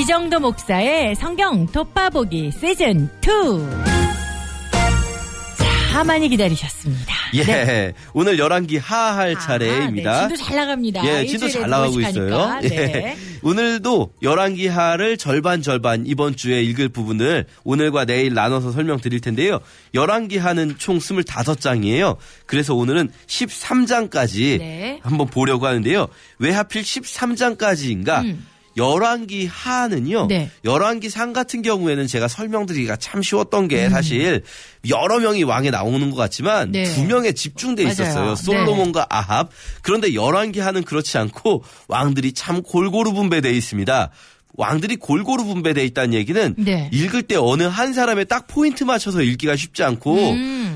이정도 목사의 성경 독파보기 시즌 2. 자, 많이 기다리셨습니다. 예, 네. 오늘 열왕기 하할 차례입니다. 네, 진도 잘 나갑니다. 예, 진도 잘 나가고 있어요. 네. 예, 오늘도 열왕기 하를 절반 이번 주에 읽을 부분을 오늘과 내일 나눠서 설명드릴 텐데요. 열왕기 하는 총 25장이에요. 그래서 오늘은 13장까지 네. 한번 보려고 하는데요. 왜 하필 13장까지인가? 열왕기 하는요. 네. 열왕기 상 같은 경우에는 제가 설명드리기가 참 쉬웠던 게 사실 여러 명이 왕에 나오는 것 같지만 네. 2명에 집중돼 있었어요. 맞아요. 솔로몬과 네. 아합. 그런데 열왕기 하는 그렇지 않고 왕들이 참 골고루 분배되어 있습니다. 왕들이 골고루 분배되어 있다는 얘기는 네. 읽을 때 어느 한 사람에 딱 포인트 맞춰서 읽기가 쉽지 않고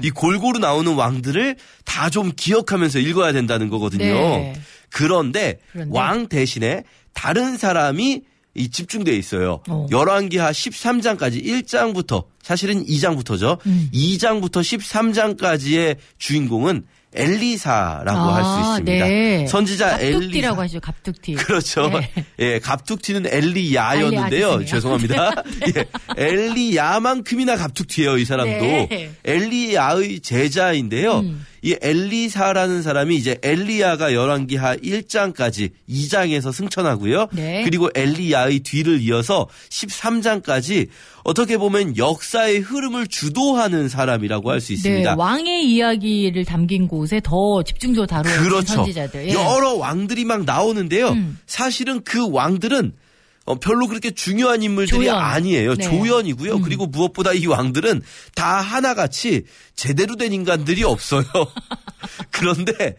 이 골고루 나오는 왕들을 다 좀 기억하면서 읽어야 된다는 거거든요. 네. 그런데 왕 대신에 다른 사람이 이 집중되어 있어요. 열왕기하 13장까지 1장부터 사실은 2장부터죠. 2장부터 13장까지의 주인공은 엘리사라고 할 수 있습니다. 네. 선지자 갑툭튀라고 엘리사. 하죠. 갑툭튀. 그렇죠. 네. 예, 갑툭튀는 엘리야였는데요. 죄송합니다. 예, 엘리야만큼이나 갑툭튀예요, 이 사람도. 네. 엘리야의 제자인데요. 이 엘리사라는 사람이 이제 엘리야가 열왕기하 1장까지 2장에서 승천하고요. 네. 그리고 엘리야의 뒤를 이어서 13장까지 어떻게 보면 역사의 흐름을 주도하는 사람이라고 할 수 있습니다. 네, 왕의 이야기를 담긴 곳에 더 집중적으로 다루는 그렇죠. 선지자들. 예. 여러 왕들이 막 나오는데요. 사실은 그 왕들은 별로 그렇게 중요한 인물들이 조연. 아니에요. 네. 조연이고요. 그리고 무엇보다 이 왕들은 다 하나같이 제대로 된 인간들이 없어요. 그런데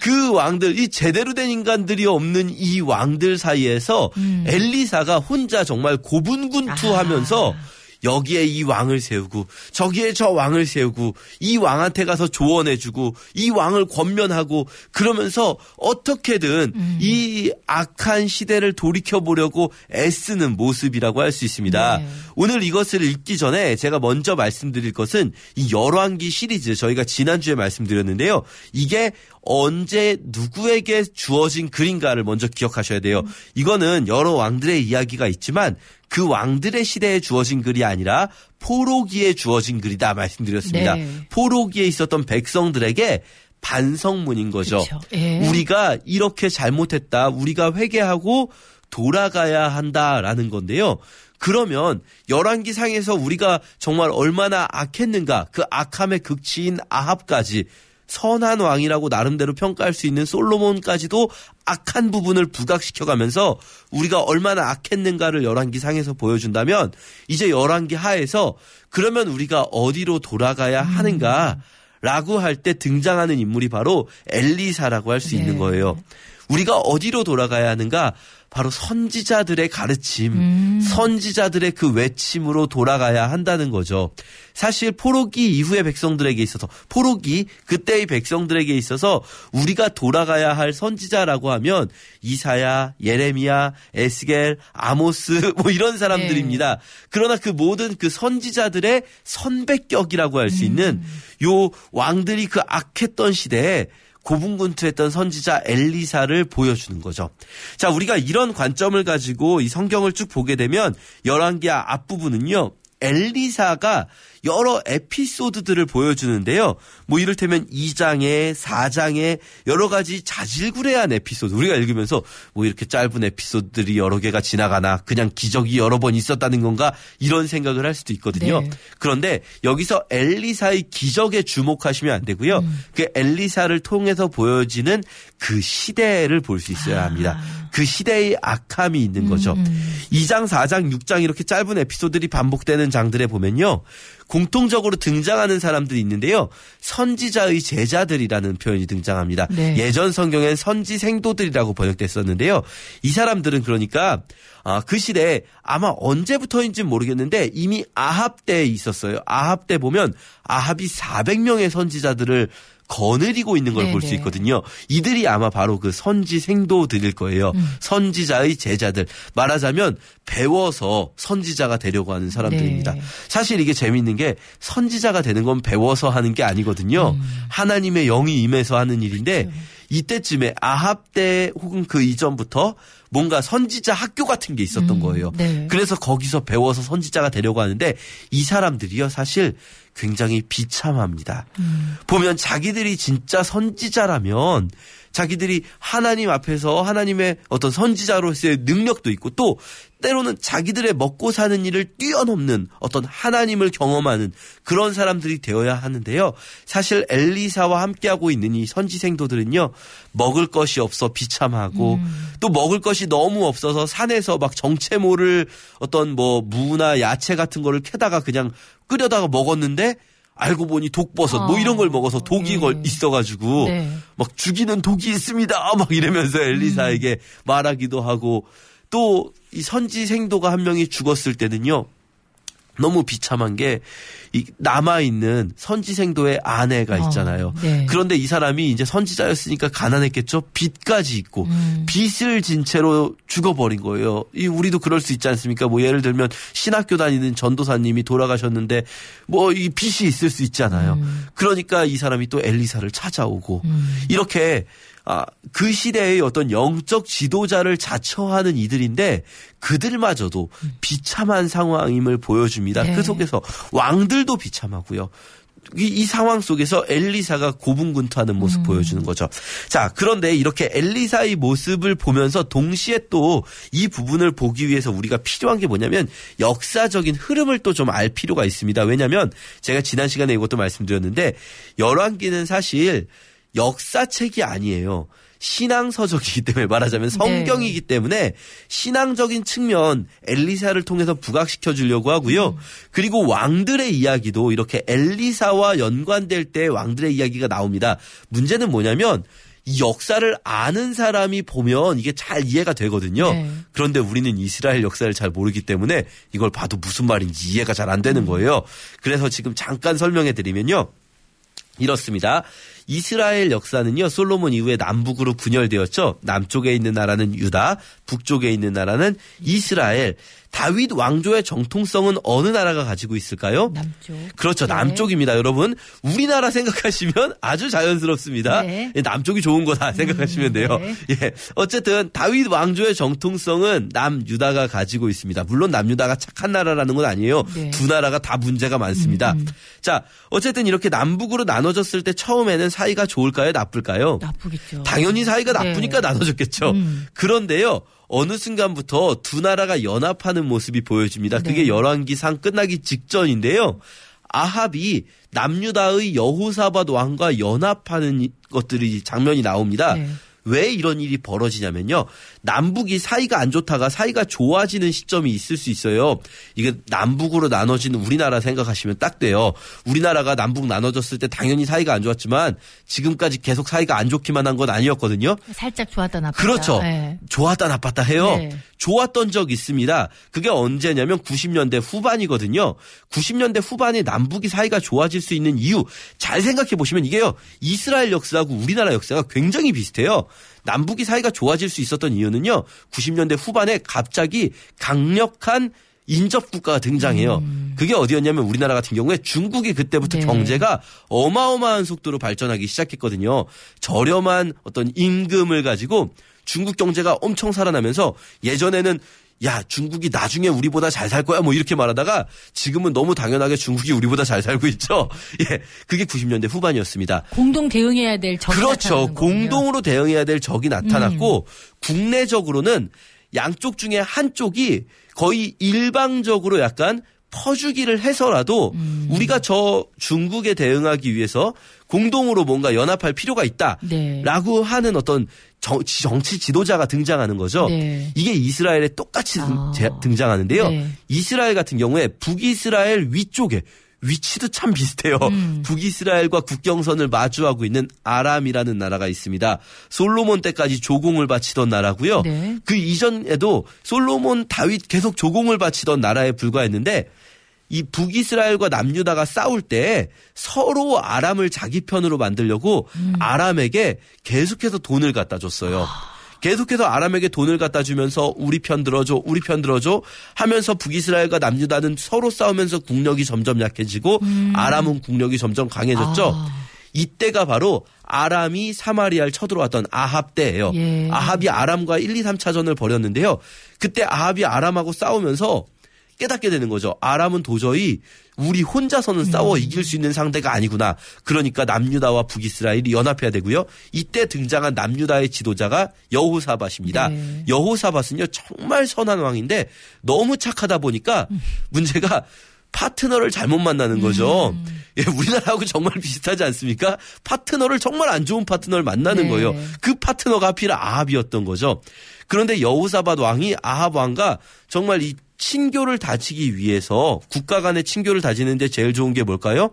그 왕들, 이 제대로 된 인간들이 없는 이 왕들 사이에서 엘리사가 혼자 정말 고분군투하면서 여기에 이 왕을 세우고 저기에 저 왕을 세우고 이 왕한테 가서 조언해주고 이 왕을 권면하고 그러면서 어떻게든 이 악한 시대를 돌이켜보려고 애쓰는 모습이라고 할 수 있습니다. 네. 오늘 이것을 읽기 전에 제가 먼저 말씀드릴 것은 이 열왕기 시리즈 저희가 지난주에 말씀드렸는데요. 이게 언제 누구에게 주어진 글인가를 먼저 기억하셔야 돼요. 이거는 여러 왕들의 이야기가 있지만 그 왕들의 시대에 주어진 글이 아니라 포로기에 주어진 글이다 말씀드렸습니다. 네. 포로기에 있었던 백성들에게 반성문인 거죠. 그렇죠. 예. 우리가 이렇게 잘못했다. 우리가 회개하고 돌아가야 한다라는 건데요. 그러면 열왕기상에서 우리가 정말 얼마나 악했는가 그 악함의 극치인 아합까지 선한 왕이라고 나름대로 평가할 수 있는 솔로몬까지도 악한 부분을 부각시켜가면서 우리가 얼마나 악했는가를 열왕기상에서 보여준다면 이제 열왕기 하에서 그러면 우리가 어디로 돌아가야 하는가라고 할 때 등장하는 인물이 바로 엘리사라고 할 수 있는 거예요. 우리가 어디로 돌아가야 하는가? 바로 선지자들의 가르침, 선지자들의 그 외침으로 돌아가야 한다는 거죠. 사실 포로기 이후의 백성들에게 있어서 포로기 그때의 백성들에게 있어서 우리가 돌아가야 할 선지자라고 하면 이사야, 예레미야, 에스겔, 아모스 뭐 이런 사람들입니다. 네. 그러나 그 모든 그 선지자들의 선배격이라고 할 수 있는 요 왕들이 그 악했던 시대에 고분군투했던 선지자 엘리사를 보여주는 거죠. 자, 우리가 이런 관점을 가지고 이 성경을 쭉 보게 되면 열왕기하 앞부분은요. 엘리사가 여러 에피소드들을 보여주는데요. 뭐 이를테면 2장에 4장에 여러 가지 자질구레한 에피소드 우리가 읽으면서 뭐 이렇게 짧은 에피소드들이 여러 개가 지나가나 그냥 기적이 여러 번 있었다는 건가 이런 생각을 할 수도 있거든요. 네. 그런데 여기서 엘리사의 기적에 주목하시면 안 되고요. 그 엘리사를 통해서 보여지는 그 시대를 볼 수 있어야 합니다. 그 시대의 악함이 있는 거죠. 2장, 4장, 6장 이렇게 짧은 에피소드들이 반복되는 장들에 보면요. 공통적으로 등장하는 사람들이 있는데요. 선지자의 제자들이라는 표현이 등장합니다. 네. 예전 성경엔 선지 생도들이라고 번역됐었는데요. 이 사람들은 그러니까 그 시대에 아마 언제부터인지는 모르겠는데 이미 아합 때에 있었어요. 아합 때 보면 아합이 400명의 선지자들을 거느리고 있는 걸 볼 수 있거든요. 이들이 아마 바로 그 선지 생도들일 거예요. 선지자의 제자들. 말하자면 배워서 선지자가 되려고 하는 사람들입니다. 네. 사실 이게 재미있는 게 선지자가 되는 건 배워서 하는 게 아니거든요. 하나님의 영이 임해서 하는 일인데 그렇죠. 이때쯤에 아합 때 혹은 그 이전부터 뭔가 선지자 학교 같은 게 있었던 거예요. 네. 그래서 거기서 배워서 선지자가 되려고 하는데 이 사람들이요 사실 굉장히 비참합니다. 보면 자기들이 진짜 선지자라면 자기들이 하나님 앞에서 하나님의 어떤 선지자로서의 능력도 있고 또 때로는 자기들의 먹고 사는 일을 뛰어넘는 어떤 하나님을 경험하는 그런 사람들이 되어야 하는데요. 사실 엘리사와 함께하고 있는 이 선지생도들은요. 먹을 것이 없어 비참하고 또 먹을 것이 너무 없어서 산에서 막 정체 모를 어떤 뭐 무나 야채 같은 거를 캐다가 그냥 끓여다가 먹었는데 알고 보니 독버섯 뭐 이런 걸 먹어서 독이 있어가지고 네. 막 죽이는 독이 있습니다 막 이러면서 엘리사에게 말하기도 하고 또 이 선지생도가 한 명이 죽었을 때는요 너무 비참한 게 이 남아있는 선지생도의 아내가 있잖아요. 네. 그런데 이 사람이 이제 선지자였으니까 가난했겠죠. 빚까지 있고 빚을 진 채로 죽어버린 거예요. 이 우리도 그럴 수 있지 않습니까? 뭐 예를 들면 신학교 다니는 전도사님이 돌아가셨는데 뭐 이 빚이 있을 수 있잖아요. 그러니까 이 사람이 또 엘리사를 찾아오고 이렇게 그 시대의 어떤 영적 지도자를 자처하는 이들인데 그들마저도 비참한 상황임을 보여줍니다. 네. 그 속에서 왕들도 비참하고요. 이 상황 속에서 엘리사가 고분군투하는 모습 보여주는 거죠. 자, 그런데 이렇게 엘리사의 모습을 보면서 동시에 또 이 부분을 보기 위해서 우리가 필요한 게 뭐냐면 역사적인 흐름을 또 좀 알 필요가 있습니다. 왜냐하면 제가 지난 시간에 이것도 말씀드렸는데 열왕기는 사실 역사책이 아니에요. 신앙서적이기 때문에 말하자면 성경이기 때문에 신앙적인 측면 엘리사를 통해서 부각시켜 주려고 하고요. 그리고 왕들의 이야기도 이렇게 엘리사와 연관될 때 왕들의 이야기가 나옵니다. 문제는 뭐냐면 이 역사를 아는 사람이 보면 이게 잘 이해가 되거든요. 네. 그런데 우리는 이스라엘 역사를 잘 모르기 때문에 이걸 봐도 무슨 말인지 이해가 잘 안 되는 거예요. 그래서 지금 잠깐 설명해 드리면요. 이렇습니다. 이스라엘 역사는요. 솔로몬 이후에 남북으로 분열되었죠. 남쪽에 있는 나라는 유다, 북쪽에 있는 나라는 이스라엘. 다윗 왕조의 정통성은 어느 나라가 가지고 있을까요? 남쪽. 그렇죠. 네. 남쪽입니다. 여러분 우리나라 생각하시면 아주 자연스럽습니다. 네. 남쪽이 좋은 거다 생각하시면 돼요. 네. 예, 어쨌든 다윗 왕조의 정통성은 남유다가 가지고 있습니다. 물론 남유다가 착한 나라라는 건 아니에요. 네. 두 나라가 다 문제가 많습니다. 자, 어쨌든 이렇게 남북으로 나눠졌을 때 처음에는 사이가 좋을까요? 나쁠까요? 나쁘겠죠. 당연히 사이가 나쁘니까 네. 나눠졌겠죠. 그런데요. 어느 순간부터 두 나라가 연합하는 모습이 보여집니다. 그게 네. 열왕기상 끝나기 직전인데요. 아합이 남유다의 여호사밧 왕과 연합하는 것들이 장면이 나옵니다. 네. 왜 이런 일이 벌어지냐면요. 남북이 사이가 안 좋다가 사이가 좋아지는 시점이 있을 수 있어요. 이게 남북으로 나눠지는 우리나라 생각하시면 딱 돼요. 우리나라가 남북 나눠졌을 때 당연히 사이가 안 좋았지만 지금까지 계속 사이가 안 좋기만 한 건 아니었거든요. 살짝 좋았다 나빴다. 그렇죠. 네. 좋았다 나빴다 해요. 네. 좋았던 적 있습니다. 그게 언제냐면 90년대 후반이거든요. 90년대 후반에 남북이 사이가 좋아질 수 있는 이유 잘 생각해 보시면 이게요. 이스라엘 역사하고 우리나라 역사가 굉장히 비슷해요. 남북이 사이가 좋아질 수 있었던 이유는요. 90년대 후반에 갑자기 강력한 인접 국가가 등장해요. 그게 어디였냐면 우리나라 같은 경우에 중국이 그때부터 네. 경제가 어마어마한 속도로 발전하기 시작했거든요. 저렴한 어떤 임금을 가지고 중국 경제가 엄청 살아나면서 예전에는 야 중국이 나중에 우리보다 잘 살 거야 뭐 이렇게 말하다가 지금은 너무 당연하게 중국이 우리보다 잘 살고 있죠. 예, 그게 90년대 후반이었습니다. 공동 대응해야 될 적이 그렇죠. 나타나는 거군요. 공동으로 대응해야 될 적이 나타났고 국내적으로는 양쪽 중에 한쪽이 거의 일방적으로 약간 퍼주기를 해서라도 우리가 저 중국에 대응하기 위해서 공동으로 뭔가 연합할 필요가 있다라고 네. 하는 어떤 정치 지도자가 등장하는 거죠. 네. 이게 이스라엘에 똑같이 등장하는데요. 네. 이스라엘 같은 경우에 북이스라엘 위쪽에 위치도 참 비슷해요. 북이스라엘과 국경선을 마주하고 있는 아람이라는 나라가 있습니다. 솔로몬 때까지 조공을 바치던 나라고요. 네. 그 이전에도 솔로몬, 다윗 계속 조공을 바치던 나라에 불과했는데 이 북이스라엘과 남유다가 싸울 때 서로 아람을 자기 편으로 만들려고 아람에게 계속해서 돈을 갖다 줬어요. 계속해서 아람에게 돈을 갖다 주면서 우리 편 들어줘 하면서 북이스라엘과 남유다는 서로 싸우면서 국력이 점점 약해지고 아람은 국력이 점점 강해졌죠. 이때가 바로 아람이 사마리아를 쳐들어왔던 아합 때예요. 예. 아합이 아람과 1, 2, 3차전을 벌였는데요. 그때 아합이 아람하고 싸우면서 깨닫게 되는 거죠. 아람은 도저히 우리 혼자서는 싸워 이길 수 있는 상대가 아니구나. 그러니까 남유다와 북이스라엘이 연합해야 되고요. 이때 등장한 남유다의 지도자가 여호사밧입니다. 네. 여호사밧은요 정말 선한 왕인데 너무 착하다 보니까 문제가 파트너를 잘못 만나는 거죠. 예, 우리나라하고 정말 비슷하지 않습니까? 파트너를 정말 안 좋은 파트너를 만나는 네. 거예요. 그 파트너가 하필 아합이었던 거죠. 그런데 여호사밧 왕이 아합 왕과 정말 이 친교를 다지기 위해서 국가 간의 친교를 다지는데 제일 좋은 게 뭘까요?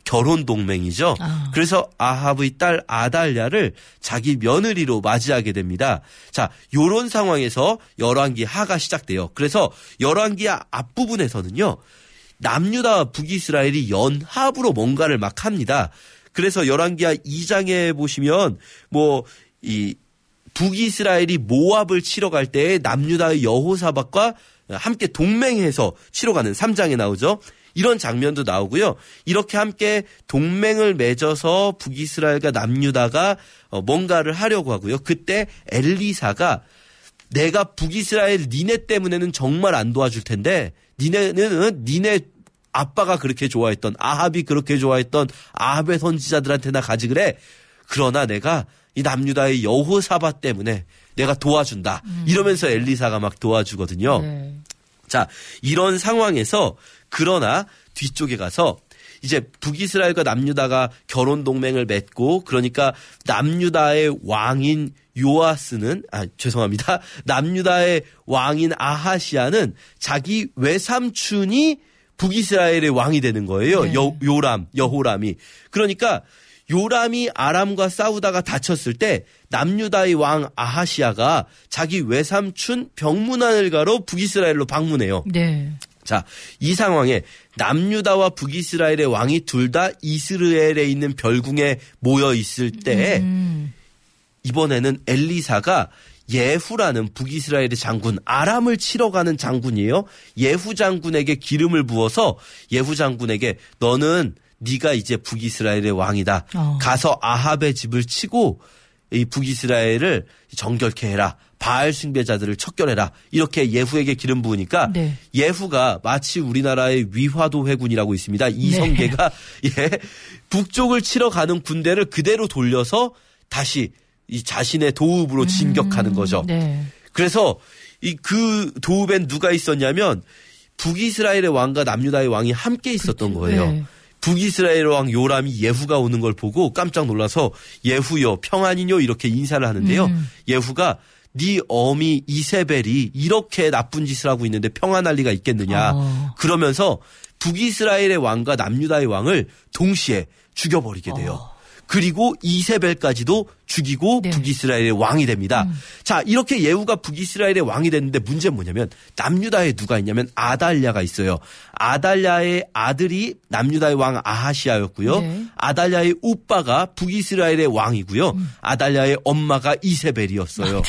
결혼 동맹이죠. 그래서 아합의 딸 아달랴를 자기 며느리로 맞이하게 됩니다. 자, 요런 상황에서 열왕기 하가 시작돼요. 그래서 열왕기 앞부분에서는요. 남유다와 북이스라엘이 연합으로 뭔가를 막 합니다. 그래서 열왕기하 2장에 보시면 이 북이스라엘이 모압을 치러 갈 때 남유다의 여호사밧과 함께 동맹해서 치러 가는 3장에 나오죠. 이런 장면도 나오고요. 이렇게 함께 동맹을 맺어서 북이스라엘과 남유다가 뭔가를 하려고 하고요. 그때 엘리사가 내가 북이스라엘 니네 때문에는 정말 안 도와줄 텐데 니네는 니네 아빠가 그렇게 좋아했던 아합이 그렇게 좋아했던 아합의 선지자들한테나 가지 그래. 그러나 내가 이 남유다의 여호사밧 때문에 내가 도와준다. 이러면서 엘리사가 막 도와주거든요. 네. 자, 이런 상황에서 그러나 뒤쪽에 가서 이제 북이스라엘과 남유다가 결혼 동맹을 맺고 그러니까 남유다의 왕인 남유다의 왕인 아하시아는 자기 외삼촌이 북이스라엘의 왕이 되는 거예요. 네. 여호람이. 그러니까 요람이 아람과 싸우다가 다쳤을 때 남유다의 왕 아하시아가 자기 외삼촌 병문안을 가러 북이스라엘로 방문해요. 네. 자, 이 상황에 남유다와 북이스라엘의 왕이 둘 다 이스라엘에 있는 별궁에 모여 있을 때 이번에는 엘리사가 예후라는 북이스라엘의 장군, 아람을 치러 가는 장군이에요. 예후 장군에게 기름을 부어서 예후 장군에게 너는 네가 이제 북이스라엘의 왕이다. 가서 아합의 집을 치고 이 북이스라엘을 정결케 해라. 바알 숭배자들을 척결해라. 이렇게 예후에게 기름 부으니까 네. 예후가 마치 우리나라의 위화도 회군이라고 있습니다. 이성계가 예, 북쪽을 치러 가는 군대를 그대로 돌려서 다시 이 자신의 도읍으로 진격하는 거죠. 네. 그래서 그 도읍엔 누가 있었냐면 북이스라엘의 왕과 남유다의 왕이 함께 있었던 거예요. 네. 북이스라엘 왕 요람이 예후가 오는 걸 보고 깜짝 놀라서 예후여 평안이뇨 이렇게 인사를 하는데요. 예후가 네 어미 이세벨이 이렇게 나쁜 짓을 하고 있는데 평안할 리가 있겠느냐. 그러면서 북이스라엘의 왕과 남유다의 왕을 동시에 죽여버리게 돼요. 그리고 이세벨까지도 죽이고 네. 북이스라엘의 왕이 됩니다. 자, 이렇게 예후가 북이스라엘의 왕이 됐는데 문제는 뭐냐면 남유다에 누가 있냐면 아달랴가 있어요. 아달랴의 아들이 남유다의 왕 아하시아였고요. 네. 아달랴의 오빠가 북이스라엘의 왕이고요. 아달랴의 엄마가 이세벨이었어요.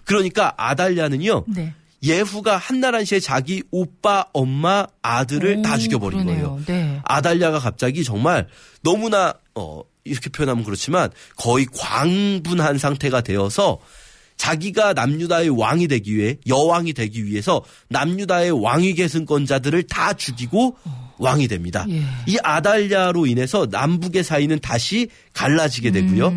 그러니까 아달랴는요. 네. 예후가 한나라시에 자기 오빠, 엄마, 아들을 다 죽여버린 그러네요. 거예요. 네. 아달랴가 갑자기 정말 너무나 이렇게 표현하면 그렇지만 거의 광분한 상태가 되어서 자기가 남유다의 왕이 되기 위해 여왕이 되기 위해서 남유다의 왕위 계승권자들을 다 죽이고 왕이 됩니다. 예. 이 아달랴로 인해서 남북의 사이는 다시 갈라지게 되고요.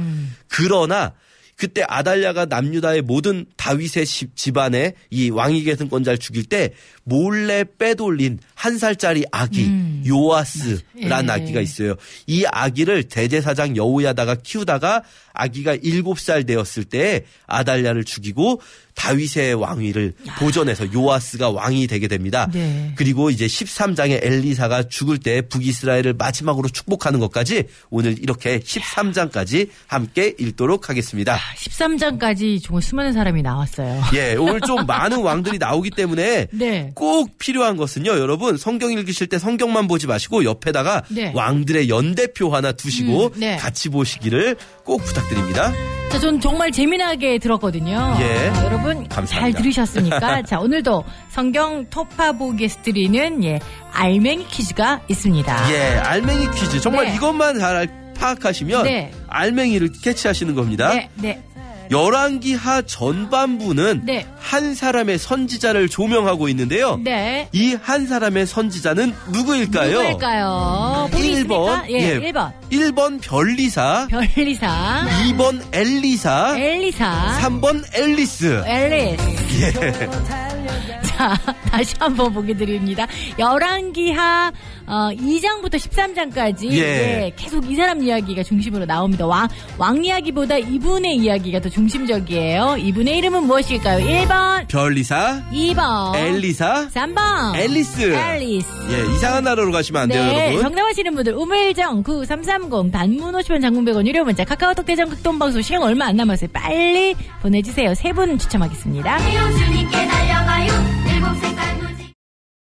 그러나 그때 아달랴가 남유다의 모든 다윗의 집안에 이 왕위 계승권자를 죽일 때 몰래 빼돌린 1살짜리 아기 요아스라는 예. 아기가 있어요. 이 아기를 대제사장 여호야다가 키우다가 아기가 7살 되었을 때 아달랴를 죽이고 다윗의 왕위를 보존해서 요아스가 왕이 되게 됩니다. 네. 그리고 이제 13장에 엘리사가 죽을 때 북이스라엘을 마지막으로 축복하는 것까지 오늘 이렇게 13장까지 함께 읽도록 하겠습니다. 13장까지 정말 수많은 사람이 나왔어요. 예, 오늘 좀 많은 왕들이 나오기 때문에 네. 꼭 필요한 것은요. 여러분 성경 읽으실 때 성경만 보지 마시고 옆에다가 네. 왕들의 연대표 하나 두시고 네. 같이 보시기를 꼭 부탁드립니다. 자, 전 정말 재미나게 들었거든요. 예. 자, 여러분 감사합니다. 잘 들으셨으니까 자, 오늘도 성경 토파보기에서 드리는 알맹이 퀴즈가 있습니다. 예, 알맹이 퀴즈. 정말 네. 이것만 잘 파악하시면 네. 알맹이를 캐치하시는 겁니다. 네, 네. 열왕기하 전반부는 네. 한 사람의 선지자를 조명하고 있는데요. 네. 이 한 사람의 선지자는 누구일까요? 누구일까요? 보기 1번, 있습니까? 예, 1번. 1번 별리사, 별리사, 2번 엘리사, 엘리사, 3번 앨리스. 앨리스. 예. 자, 다시 한번 보기 드립니다. 열왕기하 2장부터 13장까지 예. 계속 이 사람 이야기가 중심으로 나옵니다. 왕 이야기보다 이분의 이야기가 더 중심적이에요. 이분의 이름은 무엇일까요? 1번 별리사, 2번 엘리사, 3번 앨리스. 앨리스. 예, 이상한 나라로 가시면 안 돼요, 네, 여러분. 정답 아시는 분들 우물정 9330 단문 50원 장문 100원 유료 문자 카카오톡 대전 극동방송 시간 얼마 안 남았어요. 빨리 보내주세요. 3분 추첨하겠습니다. 주님께 달려가